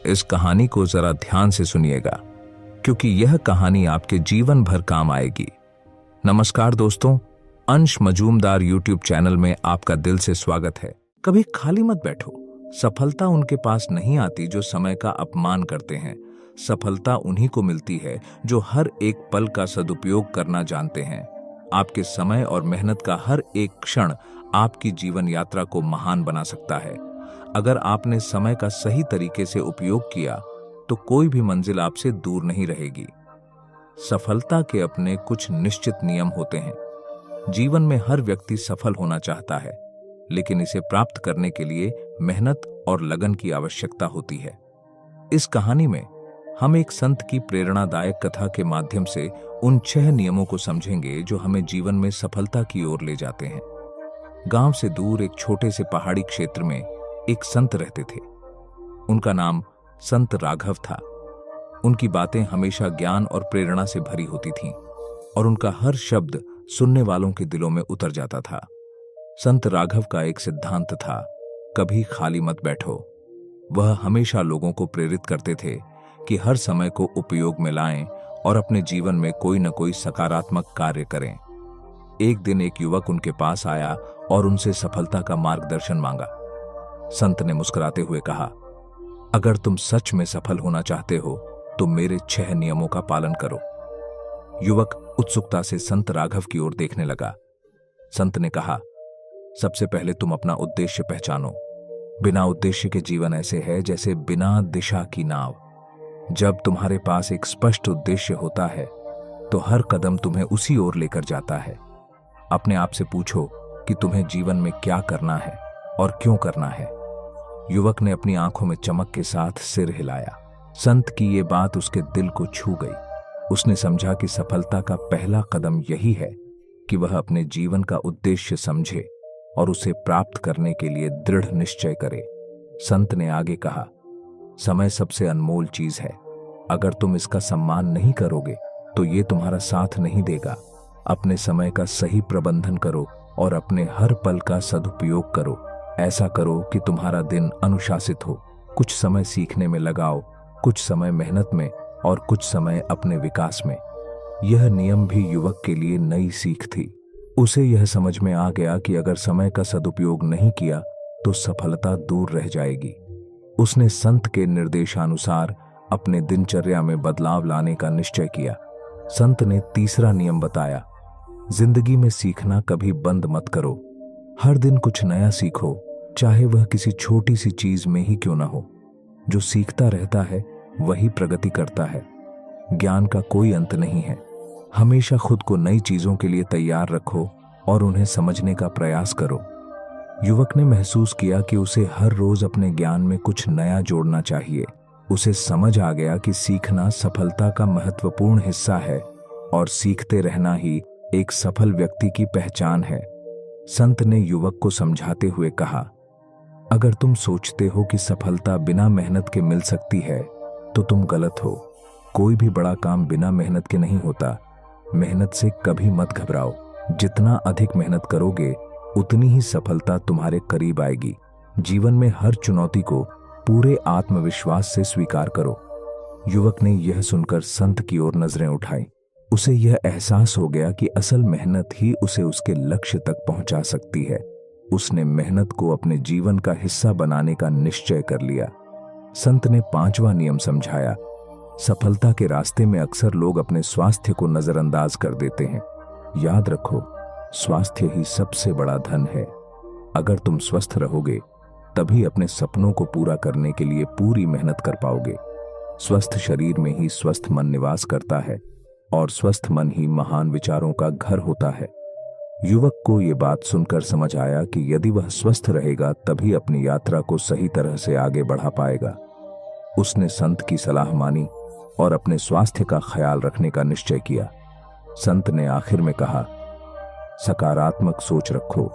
इस कहानी को जरा ध्यान से सुनिएगा, क्योंकि यह कहानी आपके जीवन भर काम आएगी। नमस्कार दोस्तों, अंश मजूमदार यूट्यूब चैनल में आपका दिल से स्वागत है। कभी खाली मत बैठो। सफलता उनके पास नहीं आती जो समय का अपमान करते हैं। सफलता उन्हीं को मिलती है जो हर एक पल का सदुपयोग करना जानते हैं। आपके समय और मेहनत का हर एक क्षण आपकी जीवन यात्रा को महान बना सकता है। अगर आपने समय का सही तरीके से उपयोग किया तो कोई भी मंजिल आपसे दूर नहीं रहेगी। सफलता के अपने कुछ निश्चित नियम होते हैं। जीवन में हर व्यक्ति सफल होना चाहता है, लेकिन इसे प्राप्त करने के लिए मेहनत और लगन की आवश्यकता होती है। इस कहानी में हम एक संत की प्रेरणादायक कथा के माध्यम से उन 6 नियमों को समझेंगे जो हमें जीवन में सफलता की ओर ले जाते हैं। गांव से दूर एक छोटे से पहाड़ी क्षेत्र में एक संत रहते थे। उनका नाम संत राघव था। उनकी बातें हमेशा ज्ञान और प्रेरणा से भरी होती थीं और उनका हर शब्द सुनने वालों के दिलों में उतर जाता था। संत राघव का एक सिद्धांत था, कभी खाली मत बैठो। वह हमेशा लोगों को प्रेरित करते थे कि हर समय को उपयोग में लाएं और अपने जीवन में कोई न कोई सकारात्मक कार्य करें। एक दिन एक युवक उनके पास आया और उनसे सफलता का मार्गदर्शन मांगा। संत ने मुस्कुराते हुए कहा, अगर तुम सच में सफल होना चाहते हो तो मेरे 6 नियमों का पालन करो। युवक उत्सुकता से संत राघव की ओर देखने लगा। संत ने कहा, सबसे पहले तुम अपना उद्देश्य पहचानो। बिना उद्देश्य के जीवन ऐसे है जैसे बिना दिशा की नाव। जब तुम्हारे पास एक स्पष्ट उद्देश्य होता है तो हर कदम तुम्हें उसी ओर लेकर जाता है। अपने आप से पूछो कि तुम्हें जीवन में क्या करना है और क्यों करना है। युवक ने अपनी आंखों में चमक के साथ सिर हिलाया। संत की ये बात उसके दिल को छू गई। उसने समझा कि सफलता का पहला कदम यही है कि वह अपने जीवन का उद्देश्य समझे और उसे प्राप्त करने के लिए दृढ़ निश्चय करे। संत ने आगे कहा, समय सबसे अनमोल चीज है। अगर तुम इसका सम्मान नहीं करोगे तो ये तुम्हारा साथ नहीं देगा। अपने समय का सही प्रबंधन करो और अपने हर पल का सदुपयोग करो। ऐसा करो कि तुम्हारा दिन अनुशासित हो। कुछ समय सीखने में लगाओ, कुछ समय मेहनत में और कुछ समय अपने विकास में। यह नियम भी युवक के लिए नई सीख थी। उसे यह समझ में आ गया कि अगर समय का सदुपयोग नहीं किया तो सफलता दूर रह जाएगी। उसने संत के निर्देशानुसार अपने दिनचर्या में बदलाव लाने का निश्चय किया। संत ने तीसरा नियम बताया, जिंदगी में सीखना कभी बंद मत करो। हर दिन कुछ नया सीखो, चाहे वह किसी छोटी सी चीज में ही क्यों ना हो। जो सीखता रहता है वही प्रगति करता है। ज्ञान का कोई अंत नहीं है। हमेशा खुद को नई चीजों के लिए तैयार रखो और उन्हें समझने का प्रयास करो। युवक ने महसूस किया कि उसे हर रोज अपने ज्ञान में कुछ नया जोड़ना चाहिए। उसे समझ आ गया कि सीखना सफलता का महत्वपूर्ण हिस्सा है और सीखते रहना ही एक सफल व्यक्ति की पहचान है। संत ने युवक को समझाते हुए कहा, अगर तुम सोचते हो कि सफलता बिना मेहनत के मिल सकती है तो तुम गलत हो। कोई भी बड़ा काम बिना मेहनत के नहीं होता। मेहनत से कभी मत घबराओ। जितना अधिक मेहनत करोगे उतनी ही सफलता तुम्हारे करीब आएगी। जीवन में हर चुनौती को पूरे आत्मविश्वास से स्वीकार करो। युवक ने यह सुनकर संत की ओर नजरें उठाई। उसे यह एहसास हो गया कि असल मेहनत ही उसे उसके लक्ष्य तक पहुंचा सकती है। उसने मेहनत को अपने जीवन का हिस्सा बनाने का निश्चय कर लिया। संत ने 5वां नियम समझाया, सफलता के रास्ते में अक्सर लोग अपने स्वास्थ्य को नजरअंदाज कर देते हैं। याद रखो, स्वास्थ्य ही सबसे बड़ा धन है। अगर तुम स्वस्थ रहोगे तभी अपने सपनों को पूरा करने के लिए पूरी मेहनत कर पाओगे। स्वस्थ शरीर में ही स्वस्थ मन निवास करता है और स्वस्थ मन ही महान विचारों का घर होता है। युवक को यह बात सुनकर समझ आया कि यदि वह स्वस्थ रहेगा तभी अपनी यात्रा को सही तरह से आगे बढ़ा पाएगा। उसने संत की सलाह मानी और अपने स्वास्थ्य का ख्याल रखने का निश्चय किया। संत ने आखिर में कहा, सकारात्मक सोच रखो।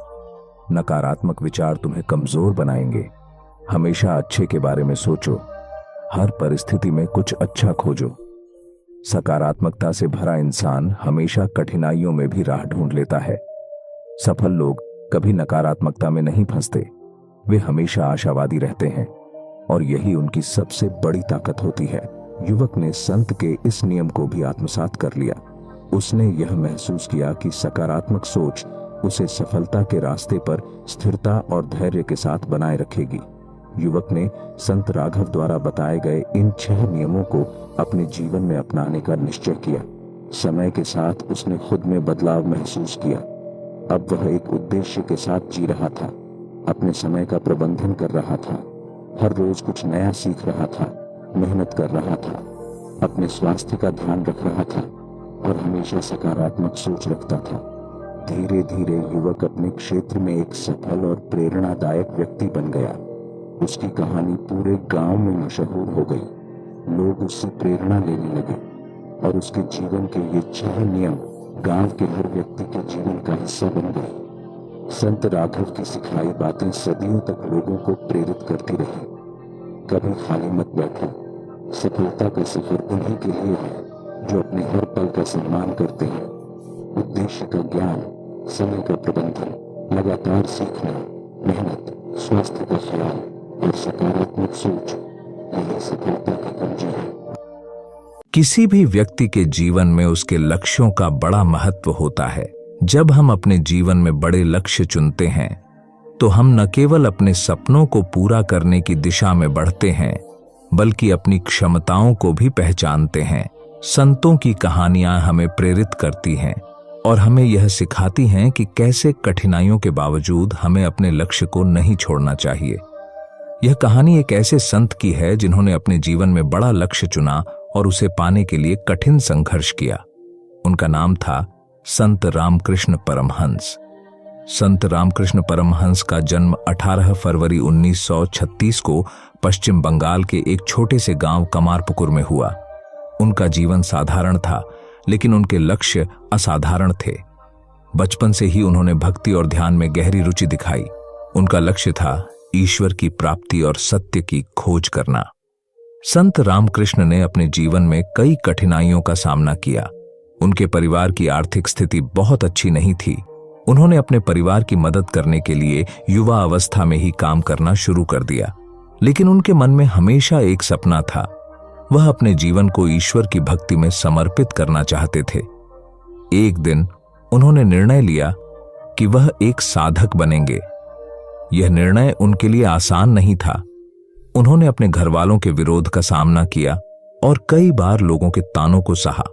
नकारात्मक विचार तुम्हें कमजोर बनाएंगे। हमेशा अच्छे के बारे में सोचो। हर परिस्थिति में कुछ अच्छा खोजो। सकारात्मकता से भरा इंसान हमेशा कठिनाइयों में भी राह ढूंढ लेता है। सफल लोग कभी नकारात्मकता में नहीं फंसते। वे हमेशा आशावादी रहते हैं और यही उनकी सबसे बड़ी ताकत होती है। युवक ने संत के इस नियम को भी आत्मसात कर लिया। उसने यह महसूस किया कि सकारात्मक सोच उसे सफलता के रास्ते पर स्थिरता और धैर्य के साथ बनाए रखेगी। युवक ने संत राघव द्वारा बताए गए इन 6 नियमों को अपने जीवन में अपनाने का निश्चय किया। समय के साथ उसने खुद में बदलाव महसूस किया। अब वह एक उद्देश्य के साथ जी रहा था, अपने समय का प्रबंधन कर रहा था, हर रोज कुछ नया सीख रहा था, मेहनत कर रहा था, अपने स्वास्थ्य का ध्यान रख रहा था और हमेशा सकारात्मक सोच रखता था। धीरे धीरे युवक अपने क्षेत्र में एक सफल और प्रेरणादायक व्यक्ति बन गया। उसकी कहानी पूरे गांव में मशहूर हो गई। लोग उससे प्रेरणा लेने लगे और उसके जीवन के ये 6 नियम गांव के हर व्यक्ति के जीवन का हिस्सा बन गए। संत राघव की सिखाई बातें सदियों तक लोगों को प्रेरित करती रही। कभी खाली मत बैठो। सफलता का सफर उन्हीं के लिए है जो अपने हर पल का सम्मान करते हैं। उद्देश्य का ज्ञान, समय का प्रबंधन, लगातार सीखना, मेहनत, स्वास्थ्य का ख्याल और सकारात्मक सोच, यही सफलता की कुंजी है। किसी भी व्यक्ति के जीवन में उसके लक्ष्यों का बड़ा महत्व होता है। जब हम अपने जीवन में बड़े लक्ष्य चुनते हैं तो हम न केवल अपने सपनों को पूरा करने की दिशा में बढ़ते हैं, बल्कि अपनी क्षमताओं को भी पहचानते हैं। संतों की कहानियां हमें प्रेरित करती हैं और हमें यह सिखाती हैं कि कैसे कठिनाइयों के बावजूद हमें अपने लक्ष्य को नहीं छोड़ना चाहिए। यह कहानी एक ऐसे संत की है जिन्होंने अपने जीवन में बड़ा लक्ष्य चुना और उसे पाने के लिए कठिन संघर्ष किया। उनका नाम था संत रामकृष्ण परमहंस। संत रामकृष्ण परमहंस का जन्म 18 फरवरी 1936 को पश्चिम बंगाल के एक छोटे से गांव कमारपुकुर में हुआ। उनका जीवन साधारण था, लेकिन उनके लक्ष्य असाधारण थे। बचपन से ही उन्होंने भक्ति और ध्यान में गहरी रुचि दिखाई। उनका लक्ष्य था ईश्वर की प्राप्ति और सत्य की खोज करना। संत रामकृष्ण ने अपने जीवन में कई कठिनाइयों का सामना किया। उनके परिवार की आर्थिक स्थिति बहुत अच्छी नहीं थी। उन्होंने अपने परिवार की मदद करने के लिए युवा अवस्था में ही काम करना शुरू कर दिया, लेकिन उनके मन में हमेशा एक सपना था। वह अपने जीवन को ईश्वर की भक्ति में समर्पित करना चाहते थे। एक दिन उन्होंने निर्णय लिया कि वह एक साधक बनेंगे। यह निर्णय उनके लिए आसान नहीं था। उन्होंने अपने घरवालों के विरोध का सामना किया और कई बार लोगों के तानों को सहा,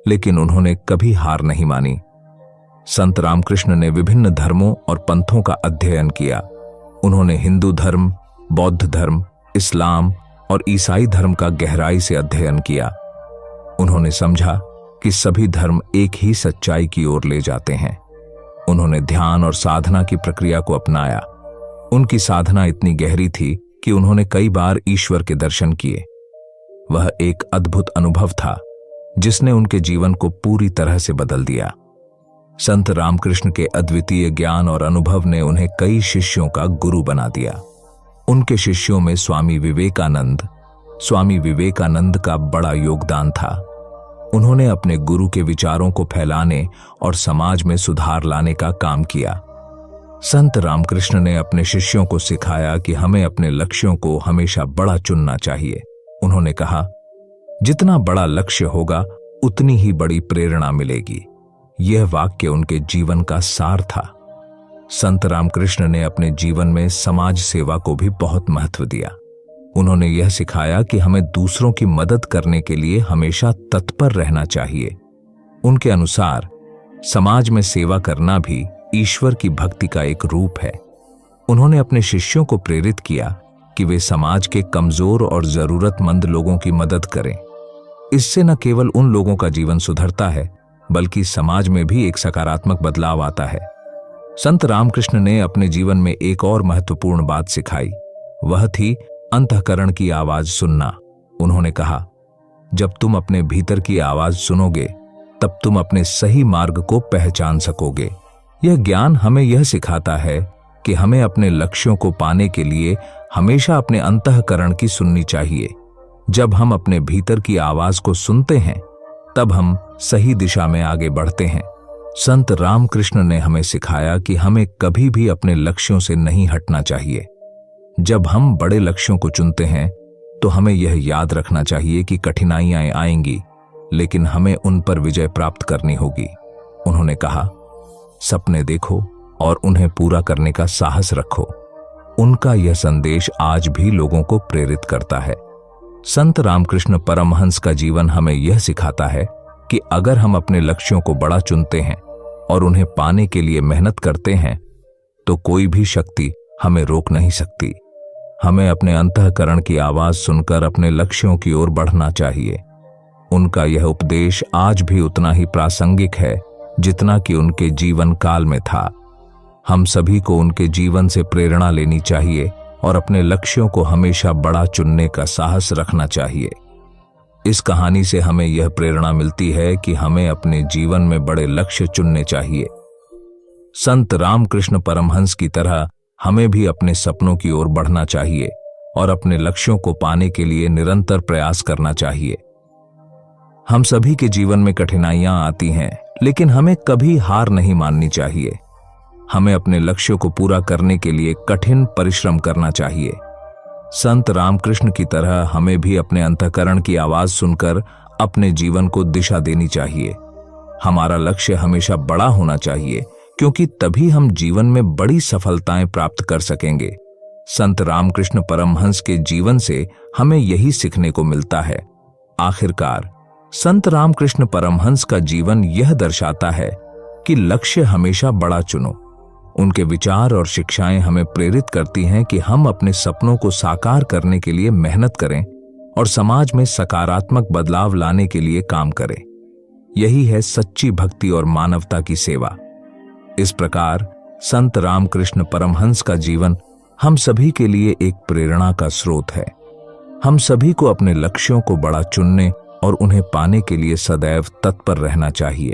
लेकिन उन्होंने कभी हार नहीं मानी। संत रामकृष्ण ने विभिन्न धर्मों और पंथों का अध्ययन किया। उन्होंने हिंदू धर्म, बौद्ध धर्म, इस्लाम और ईसाई धर्म का गहराई से अध्ययन किया। उन्होंने समझा कि सभी धर्म एक ही सच्चाई की ओर ले जाते हैं। उन्होंने ध्यान और साधना की प्रक्रिया को अपनाया। उनकी साधना इतनी गहरी थी कि उन्होंने कई बार ईश्वर के दर्शन किए। वह एक अद्भुत अनुभव था जिसने उनके जीवन को पूरी तरह से बदल दिया। संत रामकृष्ण के अद्वितीय ज्ञान और अनुभव ने उन्हें कई शिष्यों का गुरु बना दिया। उनके शिष्यों में स्वामी विवेकानंद का बड़ा योगदान था। उन्होंने अपने गुरु के विचारों को फैलाने और समाज में सुधार लाने का काम किया। संत रामकृष्ण ने अपने शिष्यों को सिखाया कि हमें अपने लक्ष्यों को हमेशा बड़ा चुनना चाहिए। उन्होंने कहा, जितना बड़ा लक्ष्य होगा उतनी ही बड़ी प्रेरणा मिलेगी। यह वाक्य उनके जीवन का सार था। संत रामकृष्ण ने अपने जीवन में समाज सेवा को भी बहुत महत्व दिया। उन्होंने यह सिखाया कि हमें दूसरों की मदद करने के लिए हमेशा तत्पर रहना चाहिए। उनके अनुसार समाज में सेवा करना भी ईश्वर की भक्ति का एक रूप है। उन्होंने अपने शिष्यों को प्रेरित किया कि वे समाज के कमजोर और जरूरतमंद लोगों की मदद करें। इससे न केवल उन लोगों का जीवन सुधरता है, बल्कि समाज में भी एक सकारात्मक बदलाव आता है। संत रामकृष्ण ने अपने जीवन में एक और महत्वपूर्ण बात सिखाई। वह थी अंतःकरण की आवाज सुनना। उन्होंने कहा, जब तुम अपने भीतर की आवाज सुनोगे तब तुम अपने सही मार्ग को पहचान सकोगे। यह ज्ञान हमें यह सिखाता है कि हमें अपने लक्ष्यों को पाने के लिए हमेशा अपने अंतःकरण की सुननी चाहिए। जब हम अपने भीतर की आवाज को सुनते हैं तब हम सही दिशा में आगे बढ़ते हैं। संत रामकृष्ण ने हमें सिखाया कि हमें कभी भी अपने लक्ष्यों से नहीं हटना चाहिए। जब हम बड़े लक्ष्यों को चुनते हैं तो हमें यह याद रखना चाहिए कि कठिनाइयां आएंगी, लेकिन हमें उन पर विजय प्राप्त करनी होगी। उन्होंने कहा, सपने देखो और उन्हें पूरा करने का साहस रखो। उनका यह संदेश आज भी लोगों को प्रेरित करता है। संत रामकृष्ण परमहंस का जीवन हमें यह सिखाता है कि अगर हम अपने लक्ष्यों को बड़ा चुनते हैं और उन्हें पाने के लिए मेहनत करते हैं तो कोई भी शक्ति हमें रोक नहीं सकती। हमें अपने अंतःकरण की आवाज सुनकर अपने लक्ष्यों की ओर बढ़ना चाहिए। उनका यह उपदेश आज भी उतना ही प्रासंगिक है जितना कि उनके जीवन काल में था। हम सभी को उनके जीवन से प्रेरणा लेनी चाहिए और अपने लक्ष्यों को हमेशा बड़ा चुनने का साहस रखना चाहिए। इस कहानी से हमें यह प्रेरणा मिलती है कि हमें अपने जीवन में बड़े लक्ष्य चुनने चाहिए। संत रामकृष्ण परमहंस की तरह हमें भी अपने सपनों की ओर बढ़ना चाहिए और अपने लक्ष्यों को पाने के लिए निरंतर प्रयास करना चाहिए। हम सभी के जीवन में कठिनाइयां आती हैं, लेकिन हमें कभी हार नहीं माननी चाहिए। हमें अपने लक्ष्यों को पूरा करने के लिए कठिन परिश्रम करना चाहिए। संत रामकृष्ण की तरह हमें भी अपने अंतःकरण की आवाज सुनकर अपने जीवन को दिशा देनी चाहिए। हमारा लक्ष्य हमेशा बड़ा होना चाहिए, क्योंकि तभी हम जीवन में बड़ी सफलताएं प्राप्त कर सकेंगे। संत रामकृष्ण परमहंस के जीवन से हमें यही सीखने को मिलता है। आखिरकार संत रामकृष्ण परमहंस का जीवन यह दर्शाता है कि लक्ष्य हमेशा बड़ा चुनो। उनके विचार और शिक्षाएं हमें प्रेरित करती हैं कि हम अपने सपनों को साकार करने के लिए मेहनत करें और समाज में सकारात्मक बदलाव लाने के लिए काम करें। यही है सच्ची भक्ति और मानवता की सेवा। इस प्रकार संत रामकृष्ण परमहंस का जीवन हम सभी के लिए एक प्रेरणा का स्रोत है। हम सभी को अपने लक्ष्यों को बड़ा चुनने और उन्हें पाने के लिए सदैव तत्पर रहना चाहिए।